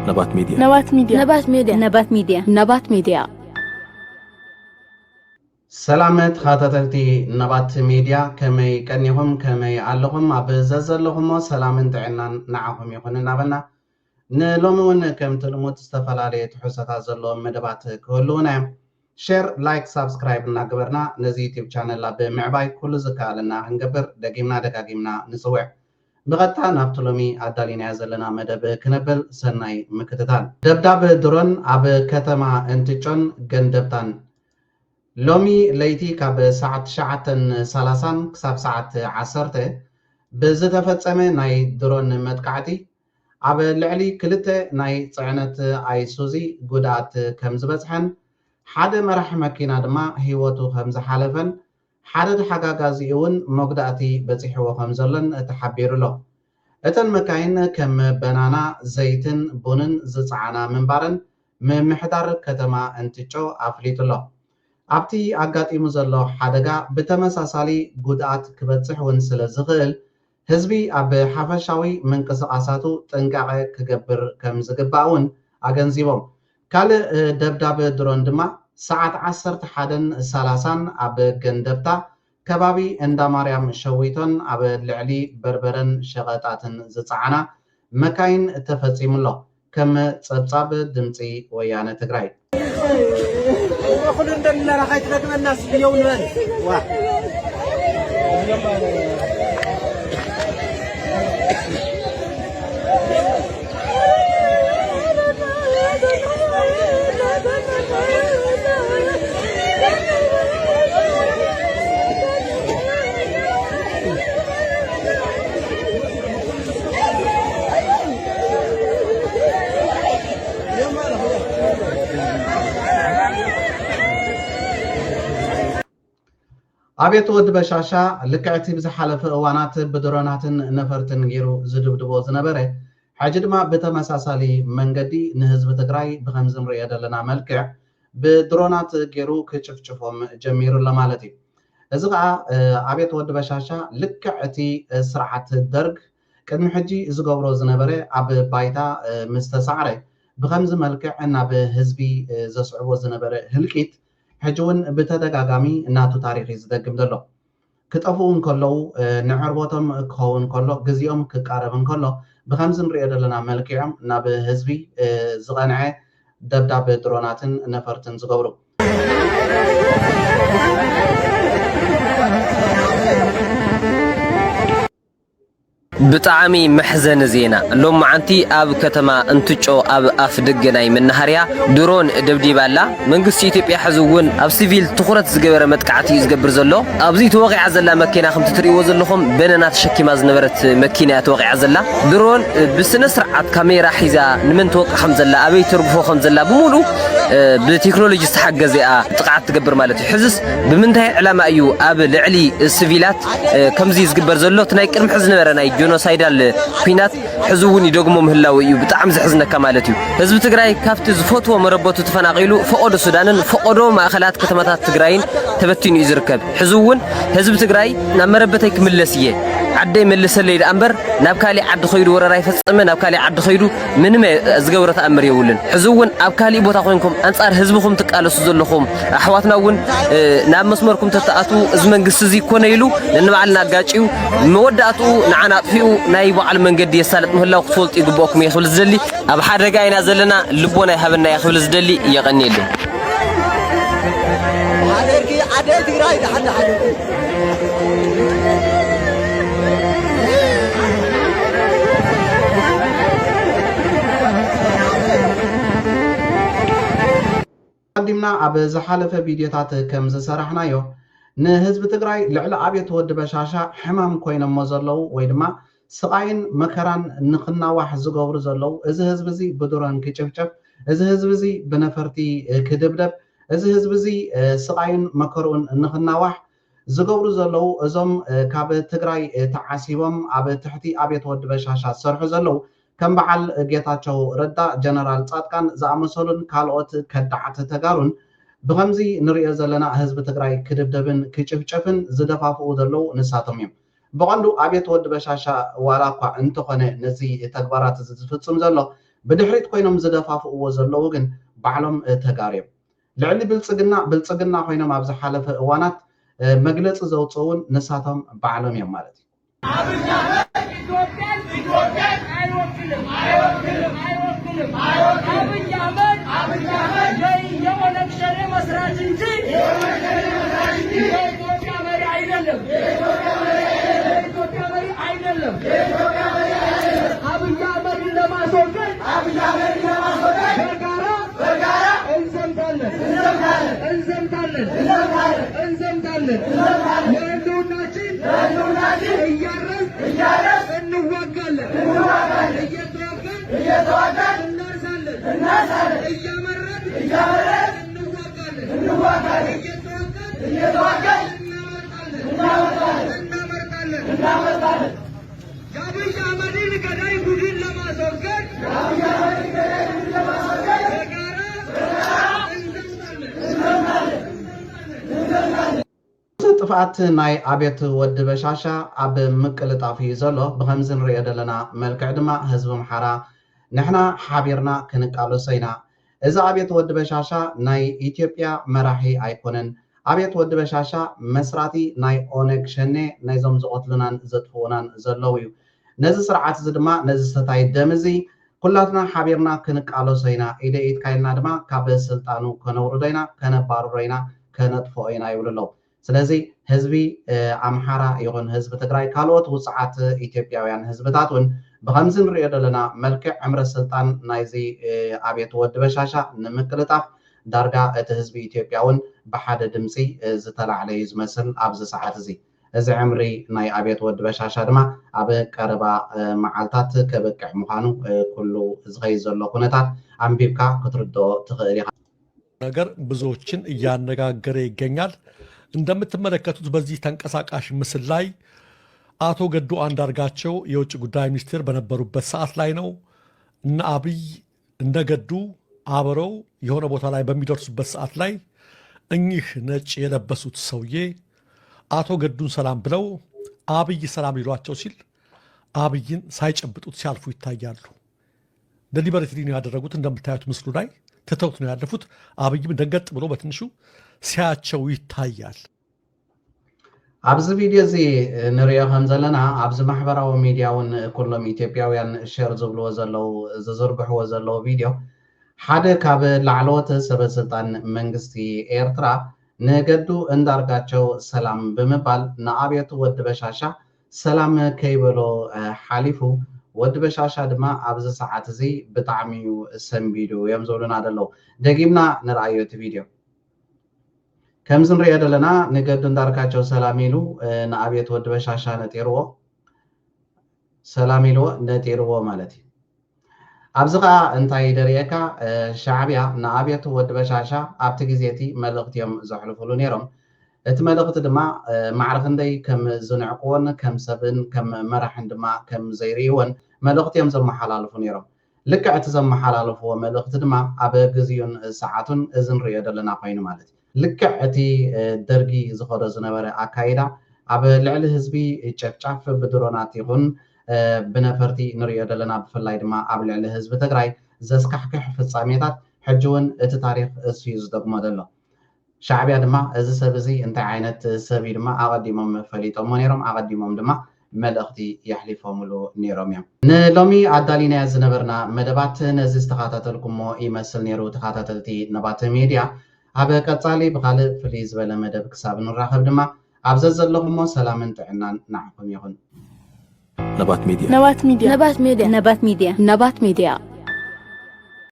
نبات ميديا نبات ميديا نبات ميديا نبات ميديا نبات ميديا سلامت خاتتلتي نبات ميديا كمي كنيهم كمي علهم عبززلهم سلامن تعنا نعهم يكون نابلنا نلومون كم تلموت استفلالي تحسة زلهم مدبات كلنا شير لايك سبسكرايب نقبرنا نزي يوتيوب channel بمعباي كل زكالنا هنقبر دقيمنا نسوع بغتا نابتلومي عدالين يزلنا مدب كنبل سناي مكتتان دبداب درون عب كتما انتجون جندبتان لومي ليتي كاب ساعة شعتن سلاسان كساب ساعة عصرته بزتفتسمي ناي درون مدقعتي عب لعلي كلته ناي صعنت ايسوزي قدات كمزبزحن حد مرح مكينا دما هيوتو خمز حالفن حد حقاقازيون مقداتي بزيحو خمزلن تحبير له اتن مكاين كم بنانا زيتن بونن زصعنا منبارن ممحدار كتما انتجو افليت له ኣብቲ ኣጋጢሙ ዘሎ ሓደጋ ብተመሳሳሊ ጉድኣት ክበፅሕ እውን ስለ ዝኽእል ህዝቢ ኣብ ሓፈሻዊ ምንቅስቓሳቱ ጥንቃቐ ክገብር ከም ዝግባእ እውን ኣገንዚቦም ካልእ ደብዳቤ ድሮን ድማ ሰዓት 11:30 ኣብ ገንደብታ ከባቢ እንዳ ማርያም ሸዊቶን ኣብ ልዕሊ በርበረን ሸቐጣትን ዝፀዓና መካይን ተፈፂሙሎ ከም ፀብፃብ ድምፂ ወያነ ትግራይ كل عندنا راحت لكم الناس اليوم واحد አቤት ወድ በሻሻ ልክዕቲ ብዝሓለፈ እዋናት ብድሮናትን ነፈርትን ገይሩ ዝድብድቦ ዝነበረ ሕጂ ድማ ብተመሳሳሊ መንገዲ ንህዝቢ ትግራይ ብከምዚ ንሪኦ ዘለና መልክዕ ብድሮናት ገይሩ ክጭፍጭፎም ጀሚሩ ለማለት እዩ እዚ ከዓ አቤት ወድ በሻሻ ልክዕቲ ስርዓት ደርግ ቅድሚ ሕጂ ዝገብሮ ዝነበረ ኣብ ባይታ ምስተሳዕረ ብከምዚ መልክዕ ናብ ህዝቢ ዘስዕቦ ዝነበረ ህልቂት ሕጂውን ብተደጋጋሚ እናቱ ታሪክ ዝደግም ዘሎ ክጠፍኡ እንከለዉ ንዕርቦቶም ክኸውን ከሎ ግዜኦም ክቃረብ እንከሎ ብከምዚ ንሪኦ ዘለና መልክዖም ናብ ህዝቢ ዝቐንዐ ደብዳቤ ድሮናትን ነፈርትን ዝገብሩ بطعمي محزن زينا لو معنتي اب كتما انتچو اب اف دغناي منهاريا درون دبدي بالا منغست ايثيوبيا حزون اب سيفيل تخرت زغبره متقعتي زغبر زلو ابزي توقع زلا مكينا خمت تريو زلخم بننا تشكيما زنبرت مكينا توقع زلا درون بسنه سرعت كاميرا حيزا نمن توقع خمزلا ابي تربفو خمزلا بمولو بتكنولوجي استحجزا تقعت تغبر مالتي حزس بمنتهي علامه ايو اب لعلي السيفيلات كمزي زغبر زلو تناي قرم حزن نبرناي جينوسايدال بينات حزون يدغمو مهلاو እዩ بتعم زحزنك كمالت እዩ ህዝቢ ትግራይ ካብቲ ዝፈትዎ መረበቱ ተፈናቂሉ ፈቆዶ ሱዳንን ፈቆዶ ማእኸላት ከተማታት ትግራይን ተበቲኑ ይዝርከብ ሕዝውን ህዝቢ ትግራይ ናብ መረበተይ ክምለስ እየ ዓደይ መልሰለይ ዳንበር ናብ ካሊ ዓዲ ኸይዱ ወረራ ይፈጽመ ናብ ካሊ ዓዲ ኸይዱ ምንም ዝገብረ ተኣምር የውልን ሕዝውን ኣብ ካሊ ቦታ ኮይንኩም አንጻር ህዝብኩም ትቃለሱ ዘለኹም ኣሕዋትናውን ናብ መስመርኩም ተተኣቱ እዚ መንግስቲ እዚ ኮነ ኢሉ ንባዕልና ጋጪው መወዳእቱ ንዓና ጥፊኡ ናይ በዓል መንገዲ የሳለጥ ምህላው ክትፈልጡ ይግባእኩም ይኽብል ዝደሊ ኣብ ሓደጋ ኢና ዘለና ልቦና ይሃበና ይኽብል ዝደሊ ይቀኒየሉ عدي تግራይ دحنا قدمنا ኣብ ዝሓለፈ ቪድዮታት ከም ዝሰራሕናዮ ንህዝቢ ትግራይ ልዕሊ ኣብየት ወዲ በሻሻ ሕማም ኮይኖሞ ዘለው ወይ ድማ ስቃይን መከራን ንኽናዋሕ ዝገብሩ ዘለው እዚ ህዝቢ እዚ ብድሮን ክጭፍጨፍ እዚ ህዝቢ እዚ ብነፈርቲ ክድብደብ እዚ ህዝቢ እዚ ስቃይን መከሩን ንኽናዋሕ ዝገብሩ ዘለው እዞም ካብ ትግራይ ተዓሲቦም ኣብ ትሕቲ ኣብየት ወዲ በሻሻ ዝሰርሑ ዘለው ከም በዓል ጌታቸው ረዳ ጀነራል ጻድቃን ዝኣመሰሉን ካልኦት ከዳዕቲ ተጋሩን ብከምዚ ንሪኦ ዘለና ህዝቢ ትግራይ ክድብደብን ክጭፍጨፍን ዝደፋፍኡ ዘለው ንሳቶም እዮም بقندو أبيت ود بشاشة ولا قا أنت خنّ نزي تكبرات زفتصم زلوا بدحريت كوينهم زدفافو وزلو ግን بعلم تغاريم لعل بلصقنا كوينهم ابز حلف اوانات مغلص زوصون نساتهم بعلم يم مالتي ጥፋት ናይ አቤት ወድ በሻሻ አብ ምቅልጣፊ ዘሎ በኸምዝን ሪኦ ደለና መልክዕ ድማ ህዝብ ምሓራ ንሕና ሓቢርና ክንቃለሰይና እዚ አቤት ወድ በሻሻ ናይ ኢትዮጵያ መራሒ አይኮነን አቤት ወድ በሻሻ መስራቲ ናይ ኦነግ ሸኔ ናይዞም ዝቆትሉናን ዘጥፍኡናን ዘለው እዩ ነዚ ስርዓት እዚ ድማ ነዚ ሰታይ ደምዚ ኩላትና ሓቢርና ክንቃለሰይና ኢደ ኢድ ካይልና ድማ ካብ ስልጣኑ ከነውርዶ ኢና ከነባርሮ ኢና ከነጥፎ ኢና ይብልሎ ስለዚህ ህዝቢ አምሓራ ይኹን ህዝቢ ትግራይ ካልኦት ውጽዓት ኢትዮጵያውያን ህዝብታትን በኸምዝን ሪኦ ደለና መልክዕ ዕምረት ስልጣን ናይዚ አቤት ወድ በሻሻ ንምቅልጣፍ ዳርጋ እቲ ህዝቢ ኢትዮጵያውን ብሓደ ድምፂ ዝተላዕለ ዝመስል ኣብዚ ሰዓት እዚ እዚ ዕምሪ ናይ አቤት ወድ በሻሻ ድማ ኣብ ቀረባ መዓልታት ከበቅዕ ምዃኑ ኩሉ ዝኸይ ዘሎ ኩነታት አንቢብካ ክትርድኦ ትኽእል ኢኻ ነገር ብዙዎችን እያነጋገረ ይገኛል እንደምትመለከቱት በዚህ ተንቀሳቃሽ ምስል ላይ አቶ ገዱ አንዳርጋቸው የውጭ ጉዳይ ሚኒስትር በነበሩበት ሰዓት ላይ ነው እና አብይ እንደገዱ አብረው የሆነ ቦታ ላይ በሚደርሱበት ሰዓት ላይ እኚህ ነጭ የለበሱት ሰውዬ አቶ ገዱን ሰላም ብለው አብይ ሰላም ሊሏቸው ሲል አብይን ሳይጨብጡት ሲያልፉ ይታያሉ ደሊበሬትሊ ነው ያደረጉት እንደምታዩት ምስሉ ላይ ተተውት ነው ያለፉት አብይም ደንገጥ ብሎ በትንሹ ሲያቸው ይታያል ኣብዚ ቪድዮ እዚ ንሪኦ ከም ዘለና ኣብዚ ማሕበራዊ ሚድያውን ኩሎም ኢትዮጵያውያን ሼር ዝብልዎ ዘለው ዝዝርግሕዎ ዘለው ቪድዮ ሓደ ካብ ላዕለዎት ሰበስልጣን መንግስቲ ኤርትራ ነገዱ እንዳርጋቸው ሰላም ብምባል ንአቤቱ ወድ በሻሻ ሰላም ከይበሎ ሓሊፉ ወድ በሻሻ ድማ ኣብዚ ሰዓት እዚ ብጣዕሚ ሰንቢዱ እዮም ዝብሉና ደለው ደጊምና ንርአዮ እቲ ቪድዮ ከምዝን ሪኦ ደለና ነገዱ እንዳርጋቸው ሰላም ኢሉ ንአቤት ወድ በሻሻ ነጢርዎ ሰላም ኢልዎ ነጢርዎ ማለት እዩ ኣብዚ ኸ እንታይ ደሪአካ ሻዕብያ ንአቤት ወድ በሻሻ ኣብቲ ግዜቲ መልእኽቲ እዮም ዘሕልፍሉ ነይሮም እቲ መልእኽቲ ድማ ማዕርኽ እንደይ ከም ዝንዕቅዎን ከም ሰብን ከም መራሕን ድማ ከም ዘይርይዎን መልእኽቲ እዮም ዘመሓላልፉ ነይሮም ልክዕ እቲ ዘመሓላልፍዎ መልእኽቲ ድማ ኣብ ግዜኡን ሰዓቱን እዚ ንሪኦ ዘለና ኮይኑ ማለት እዩ ልክዕ እቲ ደርጊ ዝኸዶ ዝነበረ ኣካይዳ ኣብ ልዕሊ ህዝቢ ጨፍጫፍ ብድሮናት ይኹን ብነፈርቲ ንሪኦ ደለና ብፍላይ ድማ ኣብ ልዕሊ ህዝቢ ትግራይ ዘስካሕክሕ ፍጻሜታት ሕጂ እውን እቲ ታሪክ እስዩ ዝደግሞ ዘሎ ሻዕብያ ድማ እዚ ሰብ እዚ እንታይ ዓይነት ሰብ እዩ ድማ ኣቐዲሞም ፈሊጦሞ ነይሮም ኣቐዲሞም ድማ መልእኽቲ የሕሊፎምሉ ነይሮም እዮም ንሎሚ ኣዳሊናያ ዝነበርና መደባት ነዚ ዝተኸታተልኩሞ ይመስል ነይሩ ተኸታተልቲ ነባት ሚድያ ኣብ ቀጻሊ ብካልእ ፍልይ ዝበለ መደብ ክሳብ ንራኸብ ድማ ኣብዘ ዘለኹሞ ሰላምን ጥዕናን ንዓኹም ይኹን نبات ميديا